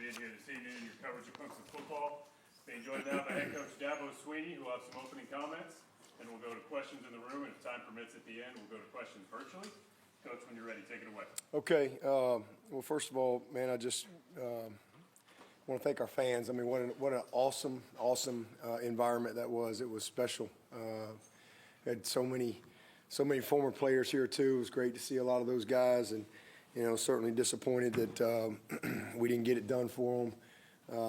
did here this evening in your coverage of Clemson football. Being joined now by head coach Dabo Swinney, who will have some opening comments, and we'll go to questions in the room, and if time permits at the end, we'll go to questions virtually. Coach, when you're ready, take it away. Okay. Well, first of all, man, I just want to thank our fans. I mean, what an awesome environment that was. It was special. Had so many former players here too. It was great to see a lot of those guys, and certainly disappointed that we didn't get it done for them.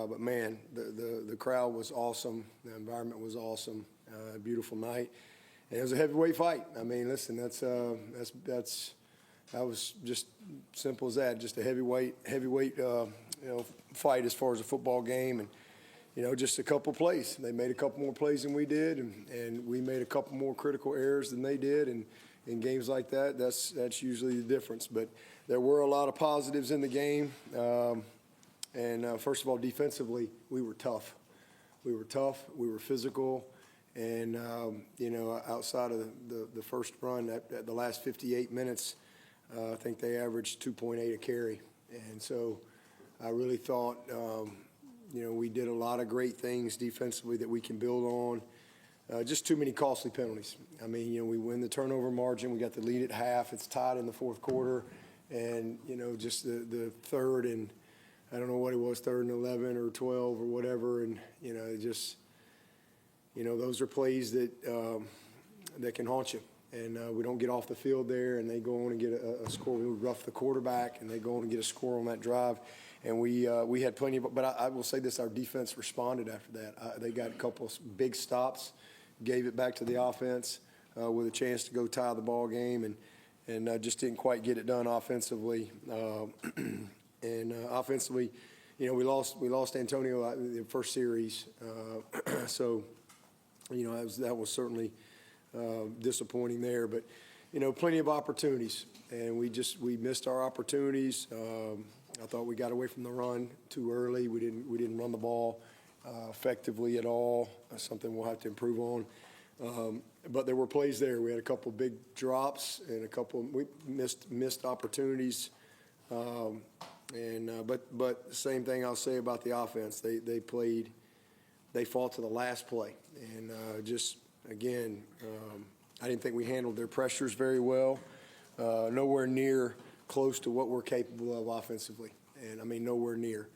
But man, the crowd was awesome. The environment was awesome. Beautiful night, and it was a heavyweight fight. I mean, listen, that was just simple as that. Just a heavyweight fight as far as a football game, and just a couple plays. They made a couple more plays than we did, and we made a couple more critical errors than they did. And in games like that, that's usually the difference. But there were a lot of positives in the game. First of all, defensively, we were tough. We were tough. We were physical. And, outside of the first run, at the last 58 minutes, I think they averaged 2.8 a carry. And so I really thought, we did a lot of great things defensively that we can build on. Just too many costly penalties. I mean, we win the turnover margin. We got the lead at half. It's tied in the fourth quarter. And, just the third and, I don't know what it was, 3rd and 11 or 12 or whatever. And, those are plays that can haunt you. And we don't get off the field there, and they go on and get a score. We rough the quarterback, and they go on and get a score on that drive. And we had plenty of – but I will say this, our defense responded after that. They got a couple of big stops, gave it back to the offense with a chance to go tie the ball game, and just didn't quite get it done offensively. Offensively, we lost Antonio in the first series. So, that was certainly – disappointing there, but plenty of opportunities, and we missed our opportunities. I thought we got away from the run too early. We didn't run the ball effectively at all. That's something we'll have to improve on. But there were plays there. We had a couple big drops and we missed opportunities. But the same thing I'll say about the offense. They fought to the last play, and Again, I didn't think we handled their pressures very well. Nowhere near close to what we're capable of offensively, and I mean nowhere near.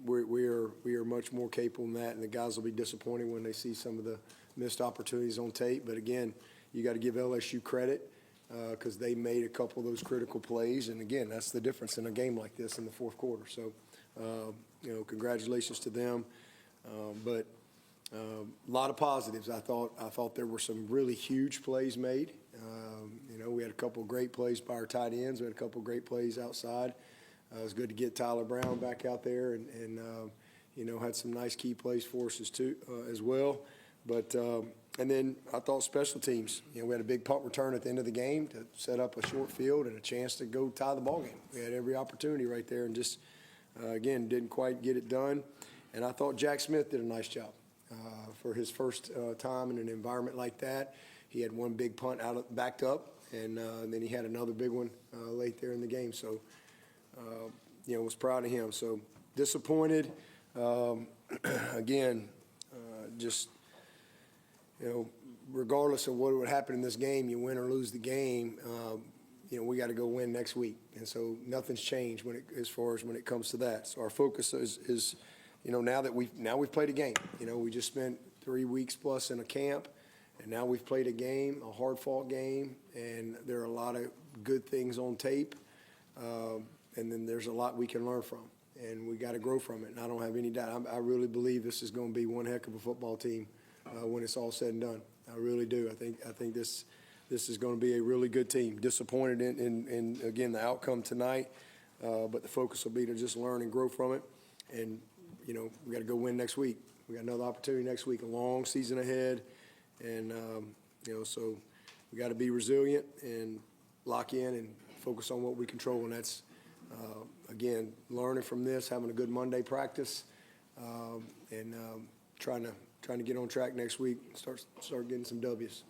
We are much more capable than that, and the guys will be disappointed when they see some of the missed opportunities on tape. But again, you got to give LSU credit because they made a couple of those critical plays, and again, that's the difference in a game like this in the fourth quarter. So, congratulations to them. A lot of positives. I thought there were some really huge plays made. We had a couple of great plays by our tight ends. We had a couple of great plays outside. It was good to get Tyler Brown back out there and had some nice key plays for us as well. But and then I thought special teams. We had a big punt return at the end of the game to set up a short field and a chance to go tie the ball game. We had every opportunity right there and just, again, didn't quite get it done. And I thought Jack Smith did a nice job. For his first time in an environment like that. He had one big punt backed up, and then he had another big one late there in the game. So, was proud of him. So disappointed. Again, regardless of what would happen in this game, you win or lose the game, we got to go win next week. And so nothing's changed as far as when it comes to that. So our focus is now we've played a game. We just spent 3 weeks plus in a camp, and now we've played a game, a hard-fought game, and there are a lot of good things on tape, and then there's a lot we can learn from, and we got to grow from it. And I don't have any doubt. I really believe this is going to be one heck of a football team when it's all said and done. I really do. I think this is going to be a really good team. Disappointed in again the outcome tonight, but the focus will be to just learn and grow from it. And we got to go win next week. We got another opportunity next week, a long season ahead. And, so we got to be resilient and lock in and focus on what we control. And that's, again, learning from this, having a good Monday practice, and trying to get on track next week and start getting some W's.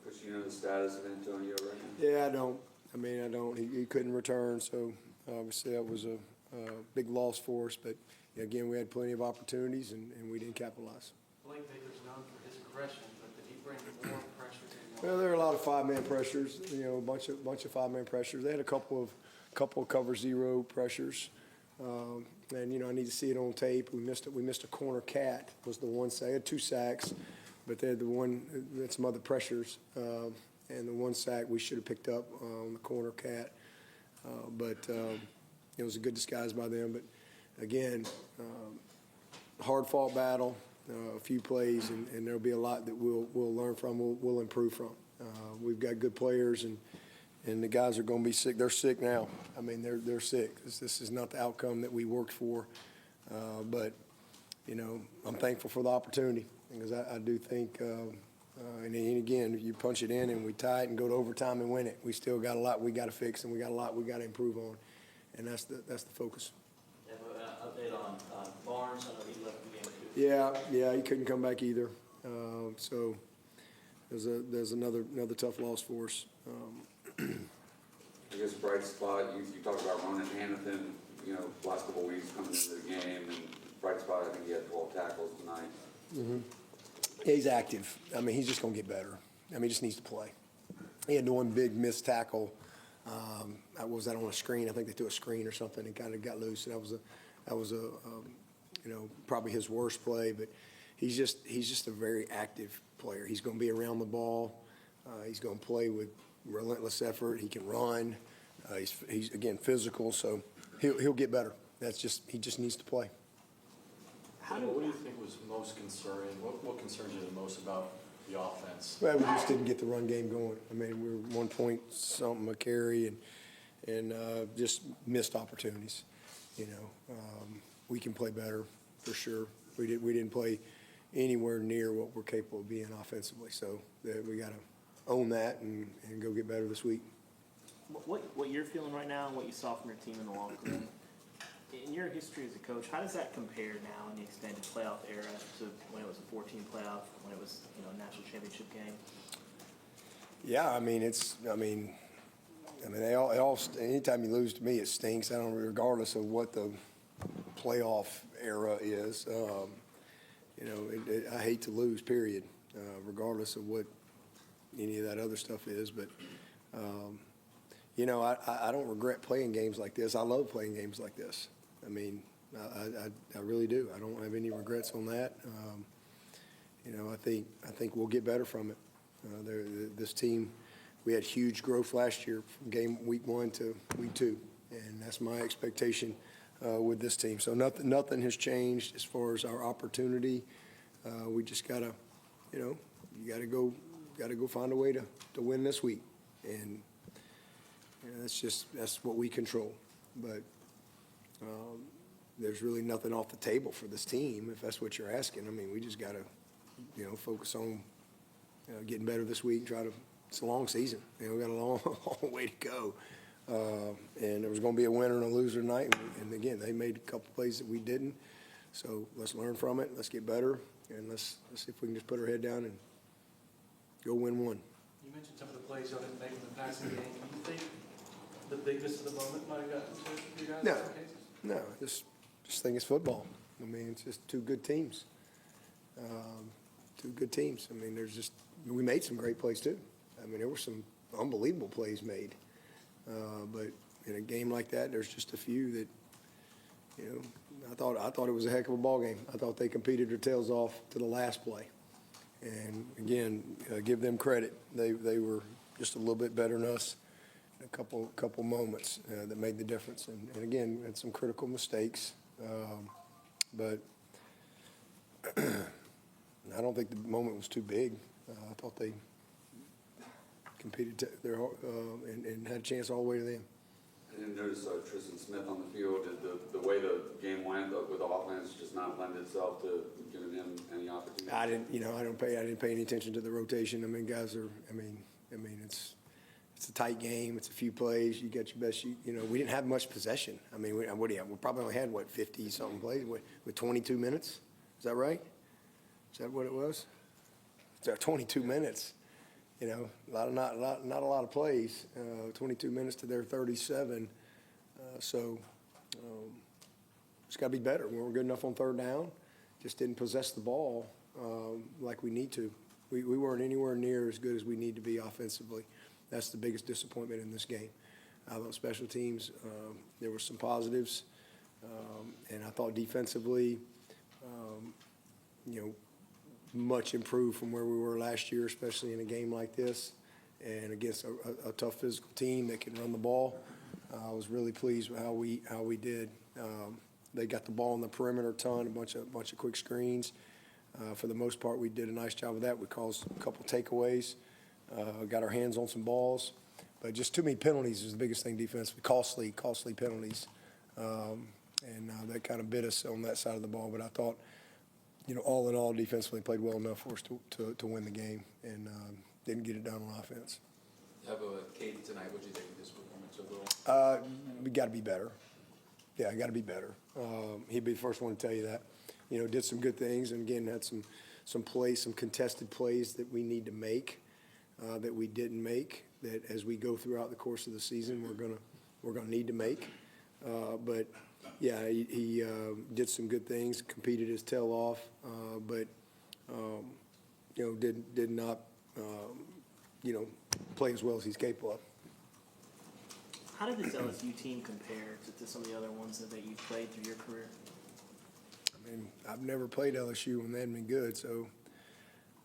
Because you know the status of Antonio right now? Yeah, I don't. I don't. He couldn't return, so obviously that was a big loss for us. But again, we had plenty of opportunities and we didn't capitalize. Blake Baker's known for his aggression, but did he bring more pressure to Well, there are a lot of five-man pressures. A bunch of five-man pressures. They had a couple of cover zero pressures. And I need to see it on tape. We missed a corner cat was the one sack. They had 2 sacks, but they had some other pressures. And the 1 sack we should have picked up on the corner cat. But it was a good disguise by them. But again, hard-fought battle, a few plays, and there'll be a lot that we'll learn from, we'll improve from. We've got good players, and the guys are going to be sick. They're sick now. I mean, they're sick. This is not the outcome that we worked for. But, I'm thankful for the opportunity because I do think, and again, if you punch it in and we tie it and go to overtime and win it, we still got a lot we got to fix and we got a lot we got to improve on. And that's the focus. Yeah, update on Barnes. I know he left the game too. Yeah, he couldn't come back either. So there's another tough loss for us. I guess bright spot, you talked about Ronan Hanathan, last couple of weeks coming into the game, and bright spot, I think he had 12 tackles tonight. Mm-hmm. Yeah, he's active. I mean, he's just going to get better. I mean, he just needs to play. He had one big missed tackle. Was that on a screen? I think they threw a screen or something and kind of got loose. And that was probably his worst play. But he's just a very active player. He's going to be around the ball. He's going to play with relentless effort. He can run. He's again physical, so he'll get better. He just needs to play. What do you think was most concerning? What concerns you the most about the offense? Well, we just didn't get the run game going. I mean, we were 1 point something a carry and just missed opportunities. We can play better for sure. We didn't play anywhere near what we're capable of being offensively. So we got to own that and go get better this week. What you're feeling right now and what you saw from your team in the locker room, in your history as a coach, how does that compare now in the extended playoff era to when it was a 14 playoff, when it was a national championship game? Yeah, they all. Anytime you lose to me, it stinks. Regardless of what the playoff era is. I hate to lose. Period. Regardless of what any of that other stuff is, but. I don't regret playing games like this. I love playing games like this. I mean, I really do. I don't have any regrets on that. I think we'll get better from it. This team, we had huge growth last year from week 1 to week 2, and that's my expectation with this team. So nothing has changed as far as our opportunity. We just gotta, you gotta go find a way to win this week, and. That's what we control. But there's really nothing off the table for this team, if that's what you're asking. I mean, we just got to, focus on getting better this week. It's a long season. We got a long way to go. And there was going to be a winner and a loser tonight. And again, they made a couple plays that we didn't. So let's learn from it. Let's get better. And let's see if we can just put our head down and go win one. You mentioned some of the plays y'all didn't make in the passing game. Do you think the bigness of the moment might have gotten to you guys in some cases? No, just think it's football. I mean, it's just two good teams. I mean, we made some great plays too. I mean, there were some unbelievable plays made. But in a game like that, there's just a few that, I thought it was a heck of a ball game. I thought they competed their tails off to the last play. And again, give them credit. They were just a little bit better than us. A couple moments that made the difference, and again, we had some critical mistakes, but I don't think the moment was too big. I thought they competed and had a chance all the way to them. I didn't notice Tristan Smith on the field. Did the way the game went with the offense just not lend itself to giving him any opportunity? I didn't pay any attention to the rotation. I mean, guys are. I mean, it's a tight game. It's a few plays. You got your best. We didn't have much possession. I mean, we probably only had 50-something plays with 22 minutes. Is that right? Is that what it was? So 22 minutes. Not a lot of plays. 22 minutes to their 37. So It's got to be better. We weren't good enough on third down, just didn't possess the ball like we need to. We weren't anywhere near as good as we need to be offensively. That's the biggest disappointment in this game. I thought special teams, there were some positives, and I thought defensively, much improved from where we were last year, especially in a game like this and against a tough physical team that can run the ball. I was really pleased with how we did. They got the ball on the perimeter a ton, a bunch of quick screens. For the most part, we did a nice job of that. We caused a couple takeaways, got our hands on some balls, but just too many penalties is the biggest thing defensively. Costly penalties, and that kind of bit us on that side of the ball. But I thought, all in all, defensively played well enough for us to win the game, and didn't get it done on offense. Have a Kate tonight. What do you think of this performance overall? We got to be better. Yeah, I got to be better. He'd be the first one to tell you that. Did some good things, and again had some plays, some contested plays that we need to make, that we didn't make. That as we go throughout the course of the season, we're gonna need to make. But yeah, he did some good things, competed his tail off, but did not play as well as he's capable of. How did this LSU team compare to some of the other ones that you've played through your career? I mean, I've never played LSU when they hadn't been good, so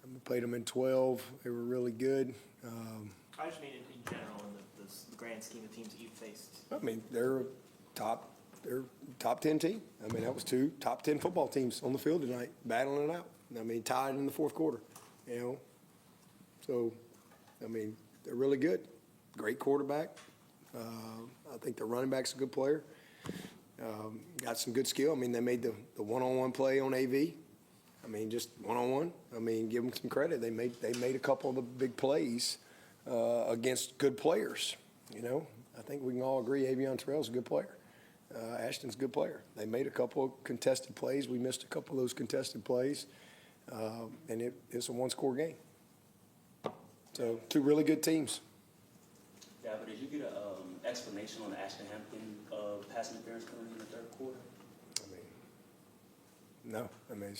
I played them in 12. They were really good. I just mean in general, in the grand scheme of teams that you've faced. I mean, they're top 10 team. I mean, that was 2 top 10 football teams on the field tonight, battling it out. I mean, tied in the fourth quarter, So, I mean, they're really good. Great quarterback. I think the running back's a good player. Got some good skill. I mean, they made the one-on-one play on AV. I mean, just one-on-one. I mean, give them some credit. They made a couple of the big plays against good players. I think we can all agree Avion Terrell's a good player. Ashton's a good player. They made a couple of contested plays. We missed a couple of those contested plays, and it's a one-score game. So 2 really good teams. Yeah, but did you get an explanation on the Ashton Hampton pass interference coming in the third quarter? I mean, no. I mean, it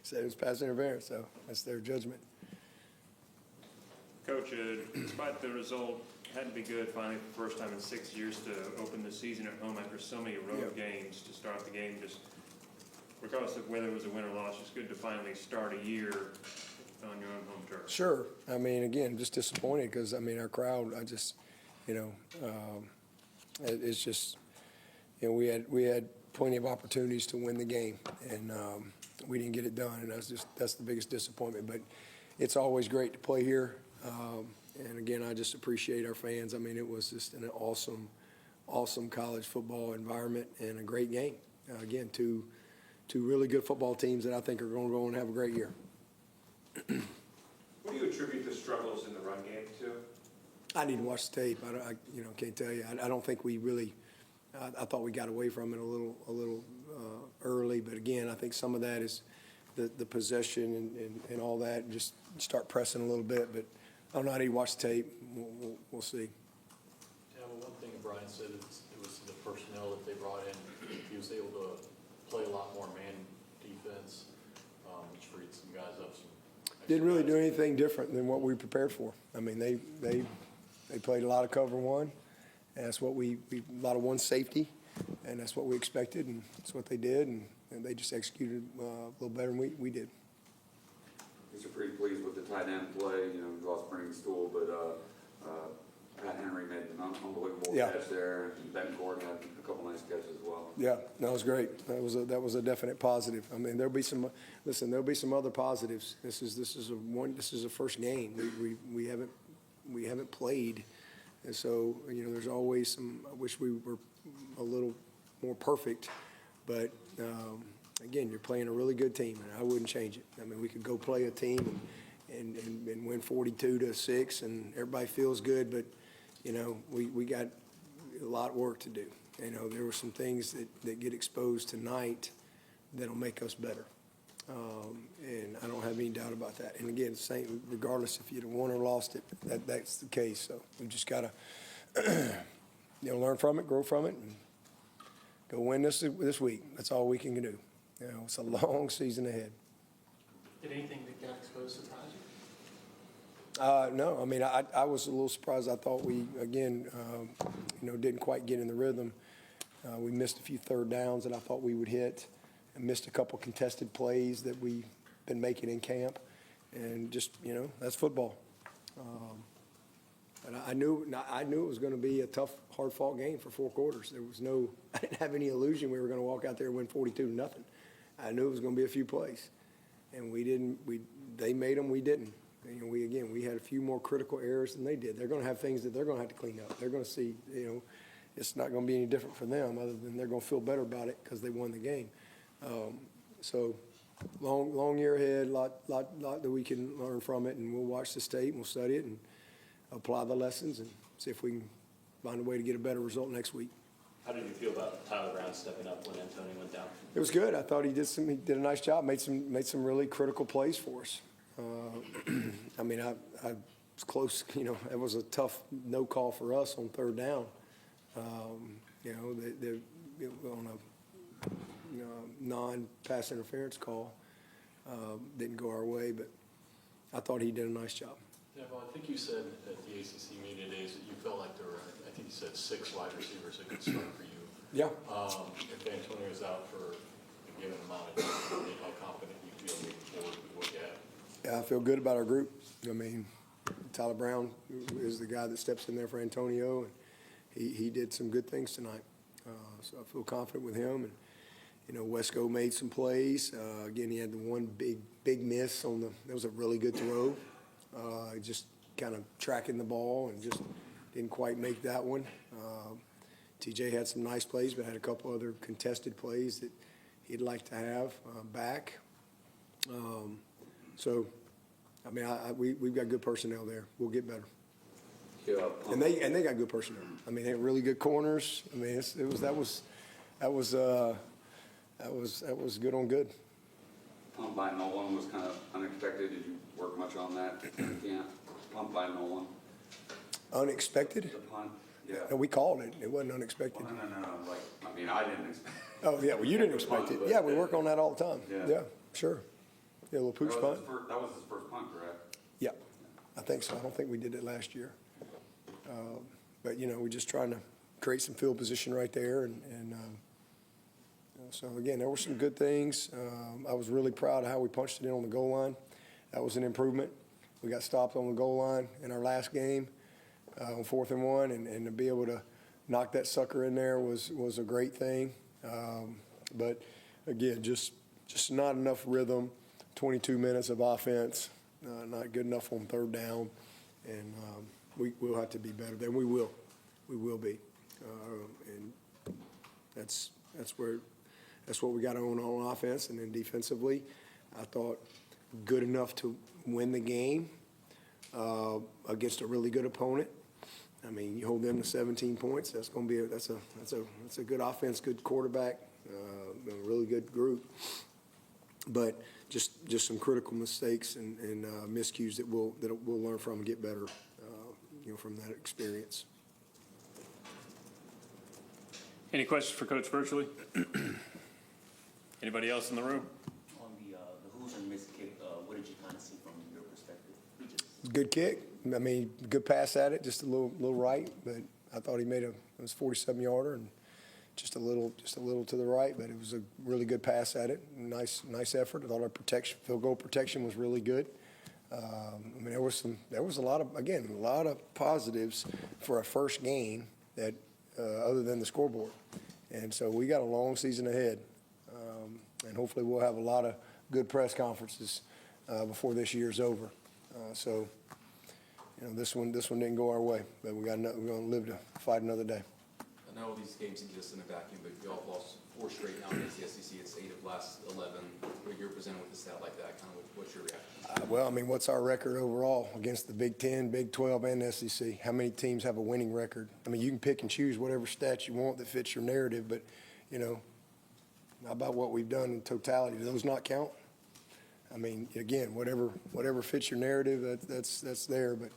said it was pass interference, so that's their judgment. Coach, despite the result, had to be good finally for the first time in 6 years to open the season at home after so many road games to start the game. Just regardless of whether it was a win or loss, it's good to finally start a year on your own home turf. Sure. I mean, again, just disappointed because, I mean, our crowd, it's just, we had plenty of opportunities to win the game, and we didn't get it done, and that's the biggest disappointment. But it's always great to play here, and again, I just appreciate our fans. I mean, it was just an awesome college football environment and a great game. Again, two really good football teams that I think are going to go and have a great year. What do you attribute the struggles in the run game to? I need to watch the tape. I can't tell you. I don't think we really. I thought we got away from it a little early, but again, I think some of that is the possession and all that, and just start pressing a little bit. But I don't know. I need to watch the tape. We'll see. Yeah, well, one thing Brian said it was the personnel that they brought in. He was able to play a lot more man defense, which freed some guys up. Didn't really do anything different than what we prepared for. I mean, they played a lot of cover one, and that's what a lot of one safety, and that's what we expected, and that's what they did, and they just executed a little better than we did. I guess you're pretty pleased with the tight end play. We lost Brennan Stool, but Pat Henry made an unbelievable catch there, and Bencourt had a couple nice catches as well. Yeah, that was great. That was a definite positive. I mean, there'll be some other positives. This is a first game. We haven't played, and so there's always some. I wish we were a little more perfect, but again, you're playing a really good team, and I wouldn't change it. I mean, we could go play a team and win 42-6, and everybody feels good, but we got a lot of work to do. There were some things that get exposed tonight that'll make us better. And I don't have any doubt about that. And again, same, regardless if you'd have won or lost it, that's the case. So we just got to, learn from it, grow from it, and go win this week. That's all we can do. It's a long season ahead. Did anything that got exposed surprise you? No, I mean, I was a little surprised. I thought we, again, didn't quite get in the rhythm. We missed a few third downs that I thought we would hit, and missed a couple contested plays that we've been making in camp. And just, that's football. But I knew it was going to be a tough, hard-fought game for 4 quarters. I didn't have any illusion we were going to walk out there and win 42-0. I knew it was going to be a few plays. And they made them, we didn't. We had a few more critical errors than they did. They're going to have things that they're going to have to clean up. They're going to see, it's not going to be any different for them other than they're going to feel better about it because they won the game. So long year ahead, lot that we can learn from it, and we'll watch the tape and we'll study it and apply the lessons and see if we can find a way to get a better result next week. How did you feel about Tyler Brown stepping up when Antonio went down? It was good. I thought he did a nice job, made some really critical plays for us. I mean, I was close, it was a tough no call for us on third down. On a non-pass interference call, didn't go our way, but I thought he did a nice job. Yeah, well, I think you said at the ACC media days that you felt like there were, I think you said 6 wide receivers that could start for you. Yeah. If Antonio's out for a given amount of time, how confident you feel moving forward with what you have? Yeah, I feel good about our group. I mean, Tyler Brown is the guy that steps in there for Antonio, and he did some good things tonight. So I feel confident with him. And, Wesco made some plays. Again, he had the one big miss that was a really good throw. Just kind of tracking the ball and just didn't quite make that one. TJ had some nice plays, but had a couple other contested plays that he'd like to have back. So, I mean, we've got good personnel there. We'll get better. Yeah, And they got good personnel. I mean, they had really good corners. I mean, that was good on good. Punt by Nolan was kind of unexpected. Did you work much on that? Punt by Nolan. Unexpected? The punt. Yeah. And we called it. It wasn't unexpected. Well, no. I didn't expect. Oh, yeah, well, you didn't expect it. Yeah, we work on that all the time. Yeah. Sure. Yeah, a little pooch punt. That was his first punt, correct? Yeah, I think so. I don't think we did it last year. But, we're just trying to create some field position right there. And so, again, there were some good things. I was really proud of how we punched it in on the goal line. That was an improvement. We got stopped on the goal line in our last game on 4th and 1, and to be able to knock that sucker in there was a great thing. But, again, just not enough rhythm, 22 minutes of offense, not good enough on third down, and we'll have to be better there. We will be, and that's what we got on offense, and then defensively, I thought good enough to win the game against a really good opponent. I mean, you hold them to 17 points. That's going to be that's a good offense, good quarterback, a really good group. But just some critical mistakes and miscues that we'll learn from and get better, from that experience. Any questions for Coach virtually? Anybody else in the room? On the Hoosier missed kick, what did you kind of see from your perspective? Good kick. I mean, good pass at it, just a little right, but I thought he made it was 47-yarder and just a little to the right, but it was a really good pass at it. Nice effort. I thought our field goal protection was really good. I mean, there was a lot of positives for a first game that other than the scoreboard, and so we got a long season ahead, and hopefully we'll have a lot of good press conferences before this year's over. So, this one didn't go our way, but we're going to live to fight another day. I know these games exist in a vacuum, but y'all lost 4 straight now against the SEC. It's 8 of last 11. When you're presented with a stat like that, kind of what's your reaction? Well, I mean, what's our record overall against the Big 10, Big 12, and the SEC? How many teams have a winning record? I mean, you can pick and choose whatever stats you want that fits your narrative, but, how about what we've done in totality? Do those not count? I mean, again, whatever fits your narrative, that's there, but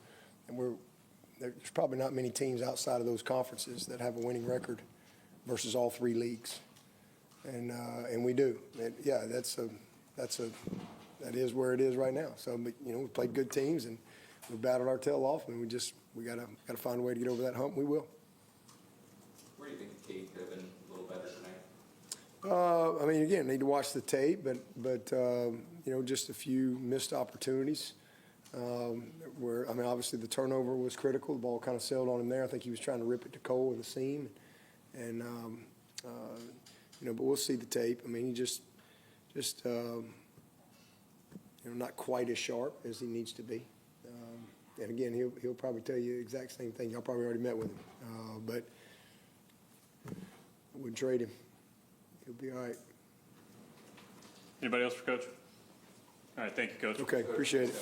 there's probably not many teams outside of those conferences that have a winning record versus all three leagues. And we do. And yeah, that is where it is right now. So, but, you know, we played good teams and we battled our tail off, and we gotta find a way to get over that hump. We will. Where do you think the tape could have been a little better tonight? I mean, again, need to watch the tape, but you know, just a few missed opportunities. Where, I mean, obviously the turnover was critical. The ball kind of sailed on him there. I think he was trying to rip it to Cole in the seam, and you know, but we'll see the tape. I mean, he just you know, not quite as sharp as he needs to be. And again, he'll probably tell you the exact same thing. Y'all probably already met with him, but I wouldn't trade him. He'll be all right. Anybody else for Coach? All right, thank you, Coach. Okay, appreciate it.